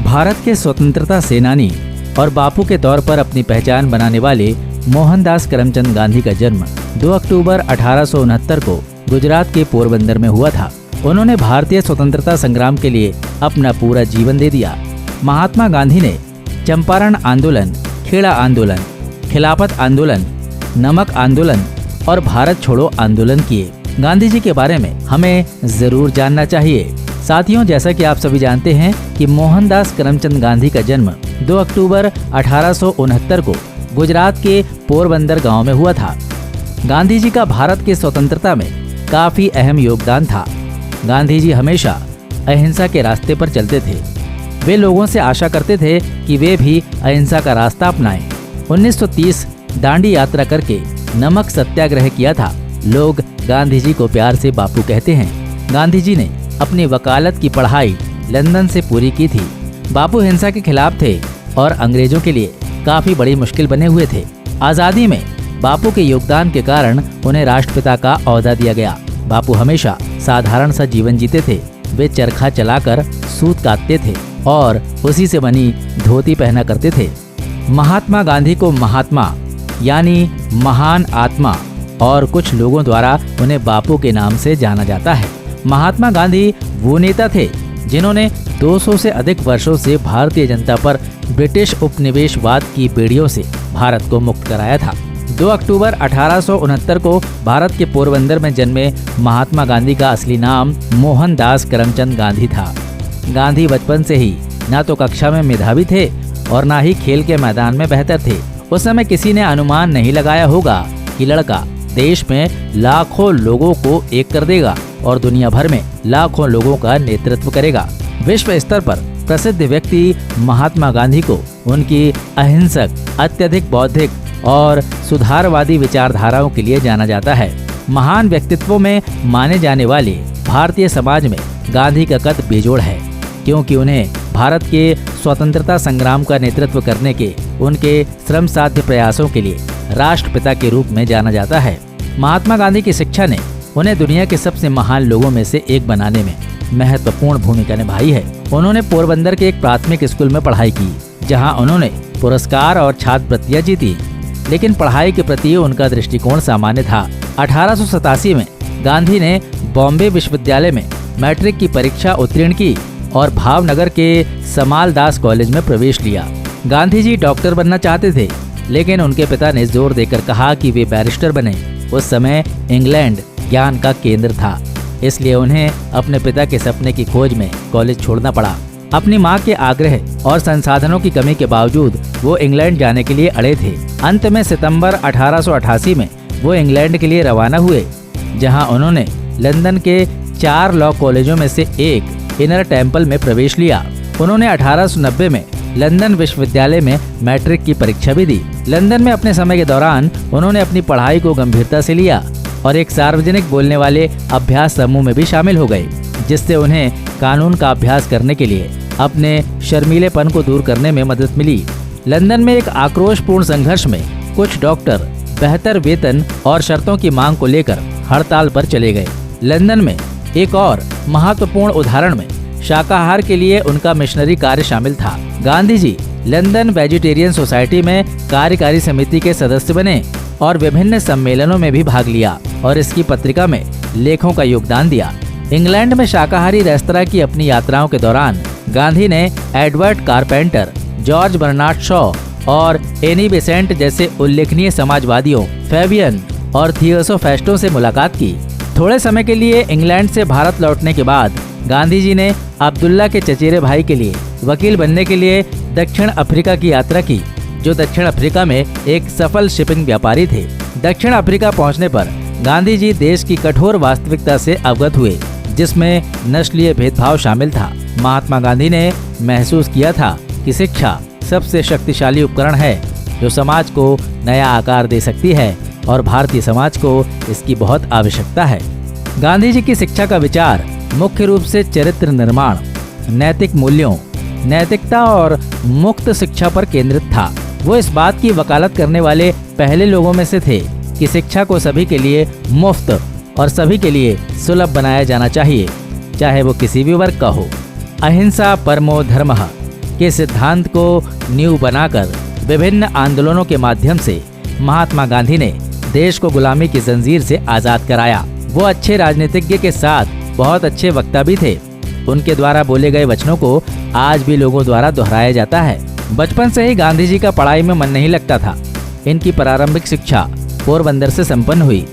भारत के स्वतंत्रता सेनानी और बापू के तौर पर अपनी पहचान बनाने वाले मोहनदास करमचंद गांधी का जन्म 2 अक्टूबर 1869 को गुजरात के पोरबंदर में हुआ था। उन्होंने भारतीय स्वतंत्रता संग्राम के लिए अपना पूरा जीवन दे दिया। महात्मा गांधी ने चंपारण आंदोलन, खेड़ा आंदोलन, खिलाफत आंदोलन, नमक आंदोलन और भारत छोड़ो आंदोलन किए। गांधी जी के बारे में हमें जरूर जानना चाहिए। साथियों, जैसा कि आप सभी जानते हैं कि मोहनदास करमचंद गांधी का जन्म 2 अक्टूबर 1869 को गुजरात के पोरबंदर गांव में हुआ था। गांधी जी का भारत की स्वतंत्रता में काफी अहम योगदान था। गांधी जी हमेशा अहिंसा के रास्ते पर चलते थे। वे लोगों से आशा करते थे कि वे भी अहिंसा का रास्ता अपनाएं। 1930 दांडी यात्रा करके नमक सत्याग्रह किया था। लोग गांधी जी को प्यार से बापू कहते हैं। गांधी जी ने अपनी वकालत की पढ़ाई लंदन से पूरी की थी। बापू हिंसा के खिलाफ थे और अंग्रेजों के लिए काफी बड़ी मुश्किल बने हुए थे। आजादी में बापू के योगदान के कारण उन्हें राष्ट्रपिता का ओहदा दिया गया। बापू हमेशा साधारण सा जीवन जीते थे। वे चरखा चलाकर सूत काटते थे और उसी से बनी धोती पहना करते थे। महात्मा गांधी को महात्मा यानी महान आत्मा और कुछ लोगों द्वारा उन्हें बापू के नाम से जाना जाता है। महात्मा गांधी वो नेता थे जिन्होंने 200 से अधिक वर्षों से भारतीय जनता पर ब्रिटिश उपनिवेशवाद की बेड़ियों से भारत को मुक्त कराया था। 2 अक्टूबर 1869 को भारत के पोरबंदर में जन्मे महात्मा गांधी का असली नाम मोहनदास करमचंद गांधी था। गांधी बचपन से ही न तो कक्षा में मेधावी थे और न ही खेल के मैदान में बेहतर थे। उस समय किसी ने अनुमान नहीं लगाया होगा कि लड़का देश में लाखों लोगों को एक कर देगा और दुनिया भर में लाखों लोगों का नेतृत्व करेगा। विश्व स्तर पर प्रसिद्ध व्यक्ति महात्मा गांधी को उनकी अहिंसक, अत्यधिक बौद्धिक और सुधारवादी विचारधाराओं के लिए जाना जाता है। महान व्यक्तित्वों में माने जाने वाले भारतीय समाज में गांधी का कद बेजोड़ है, क्योंकि उन्हें भारत के स्वतंत्रता संग्राम का नेतृत्व करने के उनके श्रम साध्य प्रयासों के लिए राष्ट्रपिता के रूप में जाना जाता है। महात्मा गांधी की शिक्षा ने उन्हें दुनिया के सबसे महान लोगों में से एक बनाने में महत्वपूर्ण भूमिका निभाई है। उन्होंने पोरबंदर के एक प्राथमिक स्कूल में पढ़ाई की, जहां उन्होंने पुरस्कार और छात्रवृत्तियां जीती, लेकिन पढ़ाई के प्रति उनका दृष्टिकोण सामान्य था। 1887 में गांधी ने बॉम्बे विश्वविद्यालय में मैट्रिक की परीक्षा उत्तीर्ण की और भावनगर के समालदास कॉलेज में प्रवेश लिया। गांधी जी डॉक्टर बनना चाहते थे, लेकिन उनके पिता ने जोर देकर कहा कि वे बैरिस्टर बने। उस समय इंग्लैंड ज्ञान का केंद्र था, इसलिए उन्हें अपने पिता के सपने की खोज में कॉलेज छोड़ना पड़ा। अपनी मां के आग्रह और संसाधनों की कमी के बावजूद वो इंग्लैंड जाने के लिए अड़े थे। अंत में सितंबर 1888 में वो इंग्लैंड के लिए रवाना हुए, जहां उन्होंने लंदन के 4 लॉ कॉलेजों में से एक इनर टेम्पल में प्रवेश लिया। उन्होंने 1890 में लंदन विश्वविद्यालय में मैट्रिक की परीक्षा भी दी। लंदन में अपने समय के दौरान उन्होंने अपनी पढ़ाई को गंभीरता से लिया और एक सार्वजनिक बोलने वाले अभ्यास समूह में भी शामिल हो गए, जिससे उन्हें कानून का अभ्यास करने के लिए अपने शर्मीलेपन को दूर करने में मदद मिली। लंदन में एक आक्रोशपूर्ण संघर्ष में कुछ डॉक्टर बेहतर वेतन और शर्तों की मांग को लेकर हड़ताल पर चले गए। लंदन में एक और महत्वपूर्ण उदाहरण में शाकाहार के लिए उनका मिशनरी कार्य शामिल था। Gandhi ji London vegetarian society में कार्यकारी समिति के सदस्य बने और विभिन्न सम्मेलनों में भी भाग लिया और इसकी पत्रिका में लेखों का योगदान दिया। इंग्लैंड में शाकाहारी रेस्तरां की अपनी यात्राओं के दौरान गांधी ने Edward Carpenter, George Bernard Shaw और एनी बेसेंट जैसे उल्लेखनीय समाजवादियों, फैबियन और थियोसोफेस्टों से मुलाकात की। थोड़े समय के लिए इंग्लैंड से भारत लौटने के बाद गांधी जी ने अब्दुल्ला के चचेरे भाई के लिए वकील बनने के लिए दक्षिण अफ्रीका की यात्रा की, जो दक्षिण अफ्रीका में एक सफल शिपिंग व्यापारी थे। दक्षिण अफ्रीका पहुंचने पर गांधी जी देश की कठोर वास्तविकता से अवगत हुए, जिसमें नस्लीय भेदभाव शामिल था। महात्मा गांधी ने महसूस किया था कि शिक्षा सबसे शक्तिशाली उपकरण है जो समाज को नया आकार दे सकती है और भारतीय समाज को इसकी बहुत आवश्यकता है। गांधी जी की शिक्षा का विचार मुख्य रूप से चरित्र निर्माण, नैतिक मूल्यों, नैतिकता और मुक्त शिक्षा पर केंद्रित था। वो इस बात की वकालत करने वाले पहले लोगों में से थे कि शिक्षा को सभी के लिए मुफ्त और सभी के लिए सुलभ बनाया जाना चाहिए, चाहे वो किसी भी वर्ग का हो। अहिंसा परमो धर्मः, के सिद्धांत को नींव बनाकर विभिन्न आंदोलनों के माध्यम से महात्मा गांधी ने देश को गुलामी की जंजीर से आजाद कराया। वो अच्छे राजनीतिज्ञ के साथ बहुत अच्छे वक्ता भी थे। उनके द्वारा बोले गए वचनों को आज भी लोगों द्वारा दोहराया जाता है। बचपन से ही गांधी जी का पढ़ाई में मन नहीं लगता था। इनकी प्रारंभिक शिक्षा पोरबंदर से संपन्न हुई।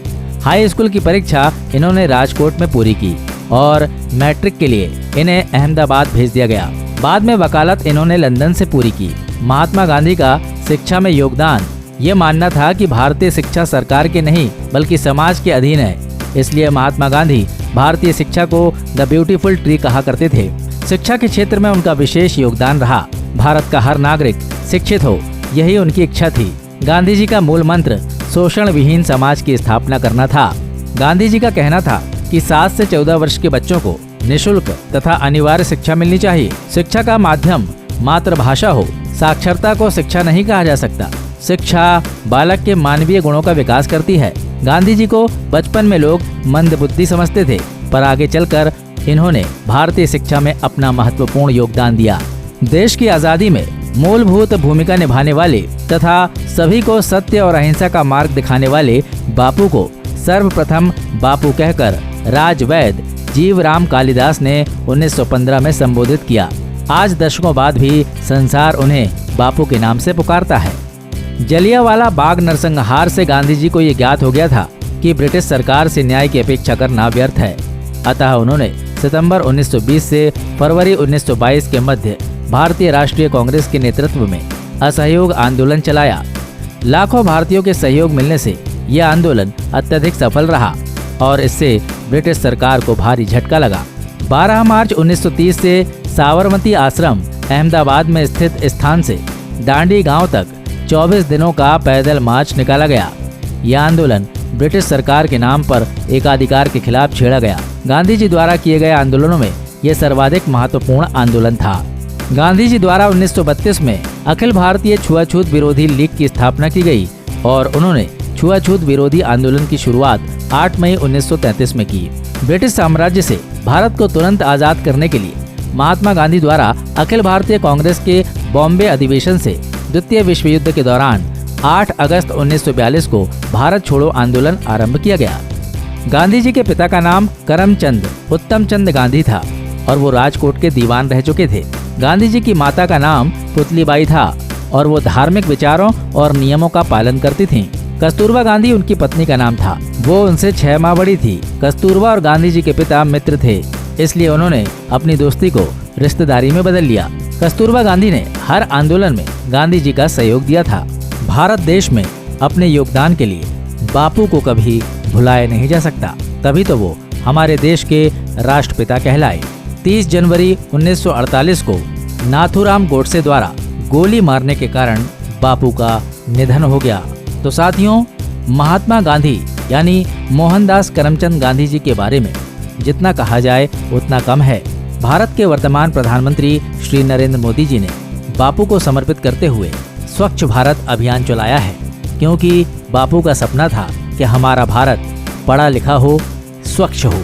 हाई स्कूल की परीक्षा इन्होंने राजकोट में पूरी की और मैट्रिक के लिए इन्हें अहमदाबाद भेज दिया गया। बाद में वकालत इन्होंने लंदन से पूरी की। महात्मा गांधी का शिक्षा में योगदान ये मानना था कि भारतीय शिक्षा सरकार के नहीं बल्कि समाज के अधीन है। इसलिए महात्मा गांधी भारतीय शिक्षा को द ब्यूटीफुल ट्री कहा करते थे। शिक्षा के क्षेत्र में उनका विशेष योगदान रहा। भारत का हर नागरिक शिक्षित हो, यही उनकी इच्छा थी। गांधी जी का मूल मंत्र शोषण विहीन समाज की स्थापना करना था। गांधी जी का कहना था कि 7 से 14 वर्ष के बच्चों को निःशुल्क तथा अनिवार्य शिक्षा मिलनी चाहिए। शिक्षा का माध्यम मातृभाषा हो। साक्षरता को शिक्षा नहीं कहा जा सकता। शिक्षा बालक के मानवीय गुणों का विकास करती है। गांधी जी को बचपन में लोग मंदबुद्धि समझते थे, पर आगे चलकर इन्होंने भारतीय शिक्षा में अपना महत्वपूर्ण योगदान दिया। देश की आजादी में मूलभूत भूमिका निभाने वाले तथा सभी को सत्य और अहिंसा का मार्ग दिखाने वाले बापू को सर्वप्रथम बापू कहकर राजवैद जीवराम कालिदास ने 1915 में संबोधित किया। आज दशकों बाद भी संसार उन्हें बापू के नाम से पुकारता है। जलियांवाला बाग नरसंहार से गांधी जी को ये ज्ञात हो गया था कि ब्रिटिश सरकार से न्याय की अपेक्षा करना व्यर्थ है। अतः उन्होंने सितंबर 1920 से फरवरी 1922 के मध्य भारतीय राष्ट्रीय कांग्रेस के नेतृत्व में असहयोग आंदोलन चलाया। लाखों भारतीयों के सहयोग मिलने से यह आंदोलन अत्यधिक सफल रहा और इससे ब्रिटिश सरकार को भारी झटका लगा। 12 मार्च 1930 से साबरमती आश्रम अहमदाबाद में स्थित स्थान से दांडी गांव तक 24 दिनों का पैदल मार्च निकाला गया। यह आंदोलन ब्रिटिश सरकार के नाम पर एकाधिकार के खिलाफ छेड़ा गया। गांधी जी द्वारा किए गए आंदोलनों में यह सर्वाधिक महत्वपूर्ण आंदोलन था। गांधी जी द्वारा 1932 में अखिल भारतीय छुआछूत विरोधी लीग की स्थापना की गई और उन्होंने छुआछूत विरोधी आंदोलन की शुरुआत 8 मई 1933 में की। ब्रिटिश साम्राज्य से भारत को तुरंत आजाद करने के लिए महात्मा गांधी द्वारा अखिल भारतीय कांग्रेस के बॉम्बे अधिवेशन से द्वितीय विश्व युद्ध के दौरान 8 अगस्त 1942 को भारत छोड़ो आंदोलन आरंभ किया गया। गांधी जी के पिता का नाम करमचंद उत्तम चंद गांधी था और वो राजकोट के दीवान रह चुके थे। गांधी जी की माता का नाम पुतलीबाई था और वो धार्मिक विचारों और नियमों का पालन करती थीं। कस्तूरबा गांधी उनकी पत्नी का नाम था। वो उनसे 6 माह बड़ी थी। कस्तूरबा और गांधी जी के पिता मित्र थे, इसलिए उन्होंने अपनी दोस्ती को रिश्तेदारी में बदल लिया। कस्तूरबा गांधी ने हर आंदोलन में गांधी जी का सहयोग दिया था। भारत देश में अपने योगदान के लिए बापू को कभी भुलाया नहीं जा सकता, तभी तो वो हमारे देश के राष्ट्रपिता कहलाए। 30 जनवरी 1948 को नाथूराम गोडसे द्वारा गोली मारने के कारण बापू का निधन हो गया। तो साथियों, महात्मा गांधी यानी मोहनदास करमचंद गांधी जी के बारे में जितना कहा जाए उतना कम है। भारत के वर्तमान प्रधानमंत्री श्री नरेंद्र मोदी जी ने बापू को समर्पित करते हुए स्वच्छ भारत अभियान चलाया है, क्योंकि बापू का सपना था कि हमारा भारत पढ़ा लिखा हो, स्वच्छ हो।